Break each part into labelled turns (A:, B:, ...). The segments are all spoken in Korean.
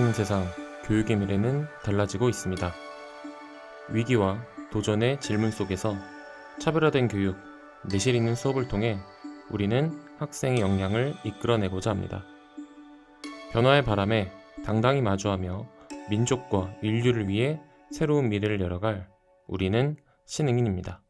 A: 변화하는 세상, 교육의 미래는 달라지고 있습니다. 위기와 도전의 질문 속에서 차별화된 교육, 내실 있는 수업을 통해 우리는 학생의 역량을 이끌어내고자 합니다. 변화의 바람에 당당히 마주하며 민족과 인류를 위해 새로운 미래를 열어갈 우리는 신흥인입니다.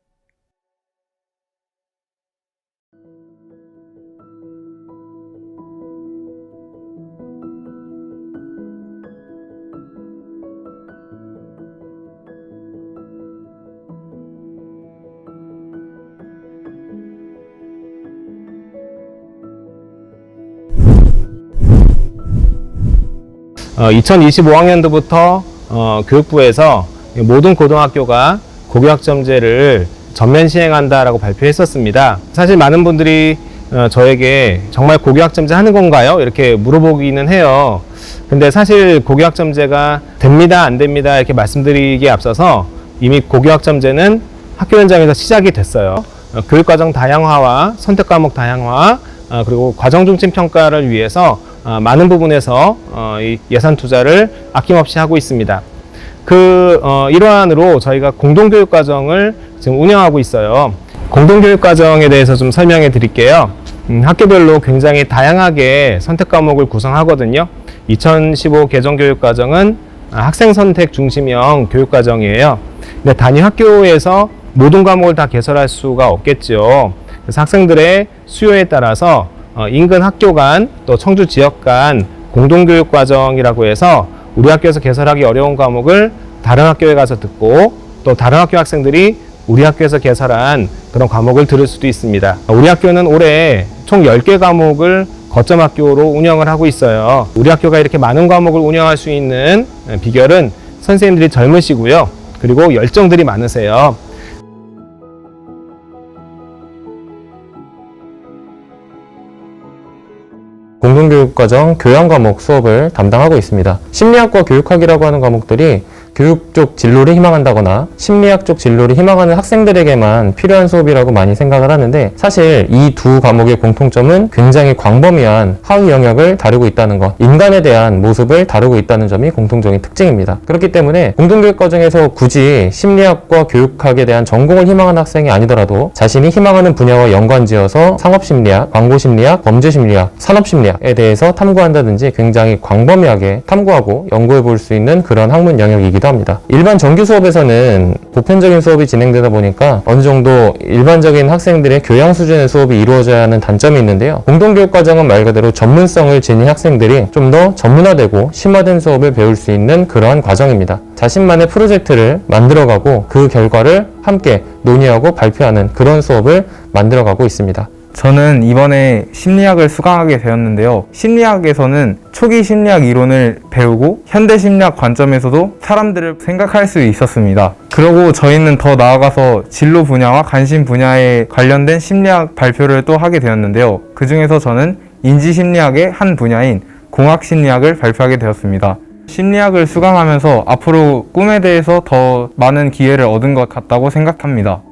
B: 어, 2025학년도부터 교육부에서 모든 고등학교가 고교학점제를 전면 시행한다라고 발표했었습니다. 사실 많은 분들이 저에게 정말 고교학점제 하는 건가요? 이렇게 물어보기는 해요. 근데 사실 고교학점제가 됩니다, 안 됩니다 이렇게 말씀드리기에 앞서서 이미 고교학점제는 학교 현장에서 시작이 됐어요. 교육과정 다양화와 선택과목 다양화, 그리고 과정중심 평가를 위해서 많은 부분에서 이 예산 투자를 아낌없이 하고 있습니다. 그 일환으로 저희가 공동교육과정을 지금 운영하고 있어요. 공동교육과정에 대해서 좀 설명해 드릴게요. 학교별로 굉장히 다양하게 선택과목을 구성하거든요. 2015 개정교육과정은 학생 선택 중심형 교육과정이에요. 근데 단위 학교에서 모든 과목을 다 개설할 수가 없겠죠. 그래서 학생들의 수요에 따라서 인근 학교 간, 또 청주 지역 간 공동교육과정이라고 해서 우리 학교에서 개설하기 어려운 과목을 다른 학교에 가서 듣고 또 다른 학교 학생들이 우리 학교에서 개설한 그런 과목을 들을 수도 있습니다. 우리 학교는 올해 총 10개 과목을 거점 학교로 운영을 하고 있어요. 우리 학교가 이렇게 많은 과목을 운영할 수 있는 비결은 선생님들이 젊으시고요. 그리고 열정들이 많으세요.
C: 공동교육과정 교양과목 수업을 담당하고 있습니다. 심리학과 교육학이라고 하는 과목들이 교육 쪽 진로를 희망한다거나 심리학 쪽 진로를 희망하는 학생들에게만 필요한 수업이라고 많이 생각을 하는데, 사실 이 두 과목의 공통점은 굉장히 광범위한 하위 영역을 다루고 있다는 것, 인간에 대한 모습을 다루고 있다는 점이 공통적인 특징입니다. 그렇기 때문에 공동교육과정에서 굳이 심리학과 교육학에 대한 전공을 희망하는 학생이 아니더라도 자신이 희망하는 분야와 연관지어서 상업심리학, 광고심리학, 범죄심리학, 산업심리학에 대해서 탐구한다든지 굉장히 광범위하게 탐구하고 연구해 볼 수 있는 그런 학문 영역이기도 합니다. 일반 정규 수업에서는 보편적인 수업이 진행되다 보니까 어느 정도 일반적인 학생들의 교양 수준의 수업이 이루어져야 하는 단점이 있는데요. 공동교육과정은 말 그대로 전문성을 지닌 학생들이 좀 더 전문화되고 심화된 수업을 배울 수 있는 그러한 과정입니다. 자신만의 프로젝트를 만들어가고 그 결과를 함께 논의하고 발표하는 그런 수업을 만들어가고 있습니다.
D: 저는 이번에 심리학을 수강하게 되었는데요. 심리학에서는 초기 심리학 이론을 배우고 현대 심리학 관점에서도 사람들을 생각할 수 있었습니다. 그리고 저희는 더 나아가서 진로 분야와 관심 분야에 관련된 심리학 발표를 또 하게 되었는데요. 그 중에서 저는 인지심리학의 한 분야인 공학심리학을 발표하게 되었습니다. 심리학을 수강하면서 앞으로 꿈에 대해서 더 많은 기회를 얻은 것 같다고 생각합니다.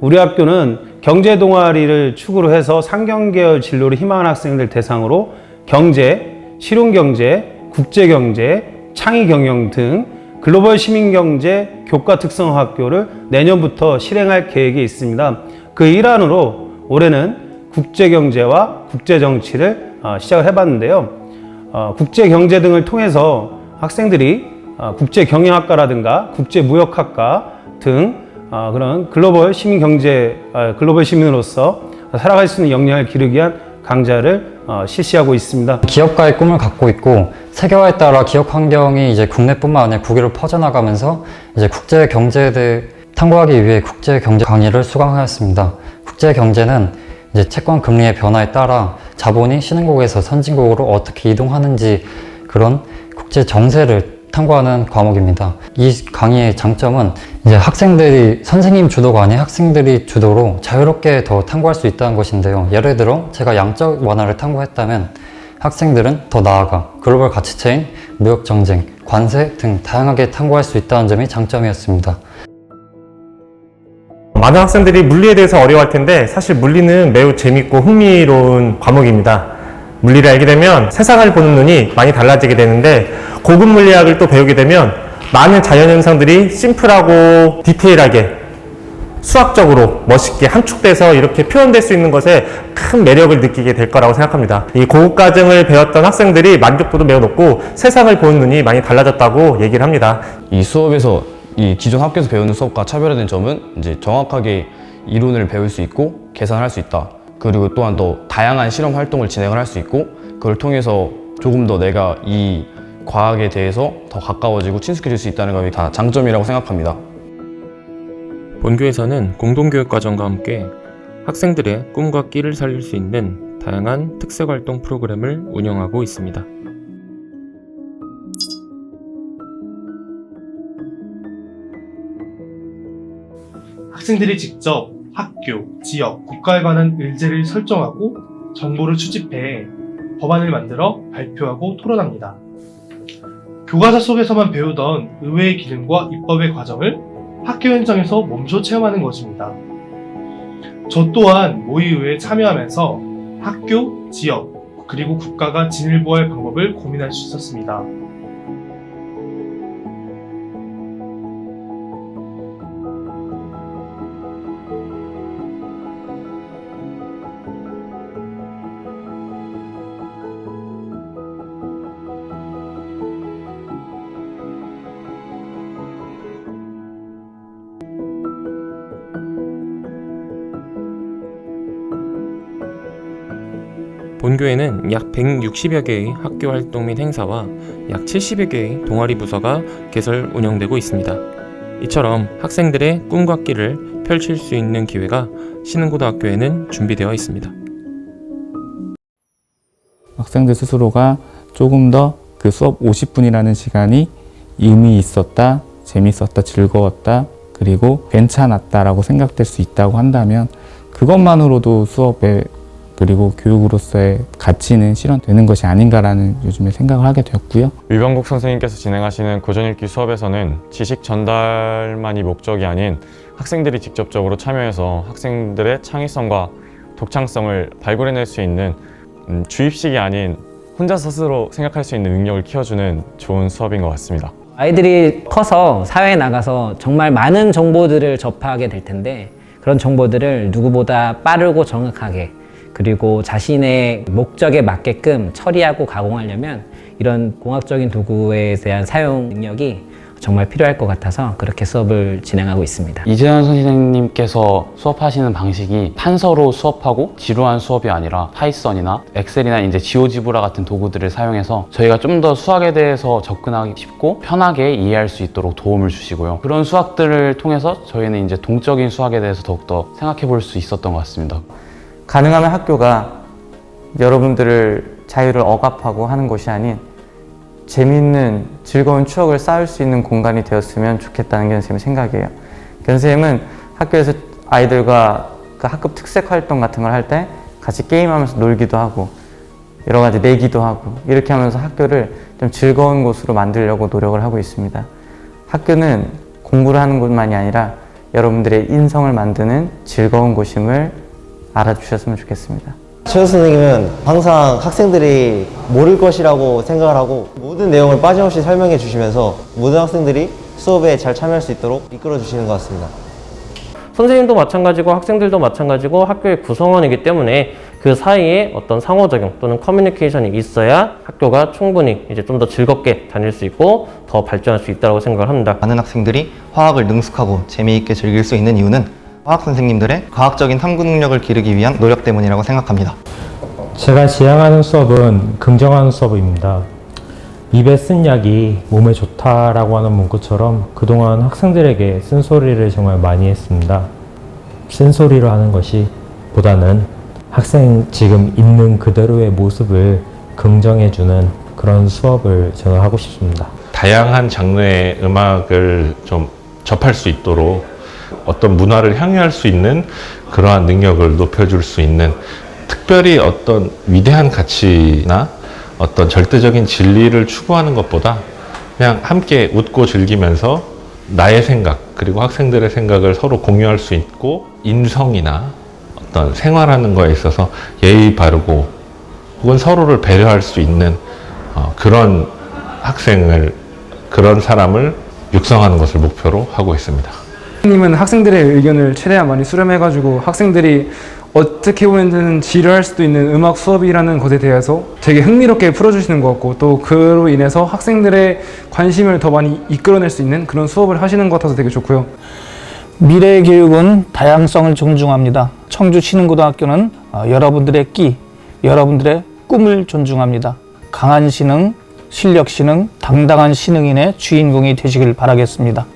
E: 우리 학교는 경제 동아리를 축으로 해서 상경계열 진로를 희망하는 학생들 대상으로 경제, 실용경제, 국제경제, 창의경영 등 글로벌 시민경제 교과 특성 학교를 내년부터 실행할 계획이 있습니다. 그 일환으로 올해는 국제경제와 국제정치를 시작을 해봤는데요. 국제경제 등을 통해서 학생들이 국제경영학과라든가 국제무역학과 등 그런 글로벌 시민으로서 살아갈 수 있는 역량을 기르기 위한 강좌를 실시하고 있습니다.
F: 기업가의 꿈을 갖고 있고 세계화에 따라 기업 환경이 이제 국내뿐만 아니라 국외로 퍼져나가면서 이제 국제 경제를 탐구하기 위해 국제 경제 강의를 수강하였습니다. 국제 경제는 이제 채권 금리의 변화에 따라 자본이 신흥국에서 선진국으로 어떻게 이동하는지 그런 국제 정세를 탐구하는 과목입니다. 이 강의의 장점은 이제 학생들이 선생님 주도가 아닌 학생들이 주도로 자유롭게 더 탐구할 수 있다는 것인데요. 예를 들어 제가 양적 완화를 탐구했다면 학생들은 더 나아가 글로벌 가치체인, 무역 정쟁, 관세 등 다양하게 탐구할 수 있다는 점이 장점이었습니다.
C: 많은 학생들이 물리에 대해서 어려워할 텐데 사실 물리는 매우 재밌고 흥미로운 과목입니다. 물리를 알게 되면 세상을 보는 눈이 많이 달라지게 되는데, 고급 물리학을 또 배우게 되면 많은 자연현상들이 심플하고 디테일하게 수학적으로 멋있게 함축돼서 이렇게 표현될 수 있는 것에 큰 매력을 느끼게 될 거라고 생각합니다. 이 고급 과정을 배웠던 학생들이 만족도도 매우 높고 세상을 보는 눈이 많이 달라졌다고 얘기를 합니다.
G: 이 수업에서 이 기존 학교에서 배우는 수업과 차별화된 점은 이제 정확하게 이론을 배울 수 있고 계산할 수 있다. 그리고 또한 더 다양한 실험 활동을 진행을 할 수 있고, 그걸 통해서 조금 더 내가 이 과학에 대해서 더 가까워지고 친숙해질 수 있다는 것이 다 장점이라고 생각합니다.
A: 본교에서는 공동교육과정과 함께 학생들의 꿈과 끼를 살릴 수 있는 다양한 특색활동 프로그램을 운영하고 있습니다.
H: 학생들이 직접 학교, 지역, 국가에 관한 의제를 설정하고 정보를 수집해 법안을 만들어 발표하고 토론합니다. 교과서 속에서만 배우던 의회의 기능과 입법의 과정을 학교 현장에서 몸소 체험하는 것입니다. 저 또한 모의의회에 참여하면서 학교, 지역, 그리고 국가가 진일보할 방법을 고민할 수 있었습니다.
A: 본교에는 약 160여 개의 학교 활동 및 행사와 약 70여 개의 동아리 부서가 개설 운영되고 있습니다. 이처럼 학생들의 꿈과 끼를 펼칠 수 있는 기회가 신흥고등학교에는 준비되어 있습니다.
I: 학생들 스스로가 조금 더 그 수업 50분이라는 시간이 의미 있었다, 재밌었다, 즐거웠다, 그리고 괜찮았다라고 생각될 수 있다고 한다면 그것만으로도 수업에 그리고 교육으로서의 가치는 실현되는 것이 아닌가라는 요즘에 생각을 하게 되었고요.
J: 위병국 선생님께서 진행하시는 고전읽기 수업에서는 지식 전달만이 목적이 아닌 학생들이 직접적으로 참여해서 학생들의 창의성과 독창성을 발굴해낼 수 있는 주입식이 아닌 혼자 스스로 생각할 수 있는 능력을 키워주는 좋은 수업인 것 같습니다.
K: 아이들이 커서 사회에 나가서 정말 많은 정보들을 접하게 될 텐데, 그런 정보들을 누구보다 빠르고 정확하게, 그리고 자신의 목적에 맞게끔 처리하고 가공하려면 이런 공학적인 도구에 대한 사용 능력이 정말 필요할 것 같아서 그렇게 수업을 진행하고 있습니다.
L: 이재현 선생님께서 수업하시는 방식이 판서로 수업하고 지루한 수업이 아니라 파이썬이나 엑셀이나 이제 지오지브라 같은 도구들을 사용해서 저희가 좀 더 수학에 대해서 접근하기 쉽고 편하게 이해할 수 있도록 도움을 주시고요. 그런 수학들을 통해서 저희는 이제 동적인 수학에 대해서 더욱더 생각해 볼 수 있었던 것 같습니다.
M: 가능하면 학교가 여러분들을 자유를 억압하고 하는 곳이 아닌 재미있는 즐거운 추억을 쌓을 수 있는 공간이 되었으면 좋겠다는 게 선생님의 생각이에요. 선생님은 학교에서 아이들과 그 학급 특색 활동 같은 걸 할 때 같이 게임하면서 놀기도 하고 여러 가지 내기도 하고 이렇게 하면서 학교를 좀 즐거운 곳으로 만들려고 노력을 하고 있습니다. 학교는 공부를 하는 곳만이 아니라 여러분들의 인성을 만드는 즐거운 곳임을 알아주셨으면 좋겠습니다.
N: 최우 선생님은 항상 학생들이 모를 것이라고 생각을 하고 모든 내용을 빠짐없이 설명해 주시면서 모든 학생들이 수업에 잘 참여할 수 있도록 이끌어 주시는 것 같습니다.
O: 선생님도 마찬가지고 학생들도 마찬가지고 학교의 구성원이기 때문에 그 사이에 어떤 상호작용 또는 커뮤니케이션이 있어야 학교가 충분히 이제 좀 더 즐겁게 다닐 수 있고 더 발전할 수 있다고 생각을 합니다.
N: 많은 학생들이 화학을 능숙하고 재미있게 즐길 수 있는 이유는 화학 선생님들의 과학적인 탐구 능력을 기르기 위한 노력 때문이라고 생각합니다.
B: 제가 지향하는 수업은 긍정하는 수업입니다. 입에 쓴 약이 몸에 좋다라고 하는 문구처럼 그동안 학생들에게 쓴소리를 정말 많이 했습니다. 쓴소리로 하는 것이 보다는 학생 지금 있는 그대로의 모습을 긍정해주는 그런 수업을 저는 하고 싶습니다.
P: 다양한 장르의 음악을 좀 접할 수 있도록 어떤 문화를 향유할 수 있는 그러한 능력을 높여줄 수 있는, 특별히 어떤 위대한 가치나 어떤 절대적인 진리를 추구하는 것보다 그냥 함께 웃고 즐기면서 나의 생각 그리고 학생들의 생각을 서로 공유할 수 있고 인성이나 어떤 생활하는 거에 있어서 예의 바르고 혹은 서로를 배려할 수 있는 그런 그런 사람을 육성하는 것을 목표로 하고 있습니다.
Q: 선생님은 학생들의 의견을 최대한 많이 수렴해가지고 학생들이 어떻게 보면 지루할 수도 있는 음악 수업이라는 것에 대해서 되게 흥미롭게 풀어주시는 것 같고, 또 그로 인해서 학생들의 관심을 더 많이 이끌어낼 수 있는 그런 수업을 하시는 것 같아서 되게 좋고요.
R: 미래의 교육은 다양성을 존중합니다. 청주 신흥고등학교는 여러분들의 끼, 여러분들의 꿈을 존중합니다. 강한 신흥, 실력 신흥, 당당한 신흥인의 주인공이 되시길 바라겠습니다.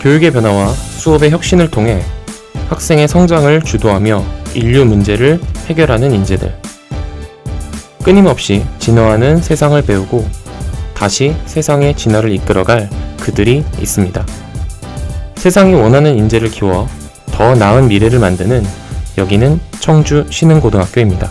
A: 교육의 변화와 수업의 혁신을 통해 학생의 성장을 주도하며 인류 문제를 해결하는 인재들. 끊임없이 진화하는 세상을 배우고 다시 세상의 진화를 이끌어갈 그들이 있습니다. 세상이 원하는 인재를 키워 더 나은 미래를 만드는 여기는 청주 신흥고등학교입니다.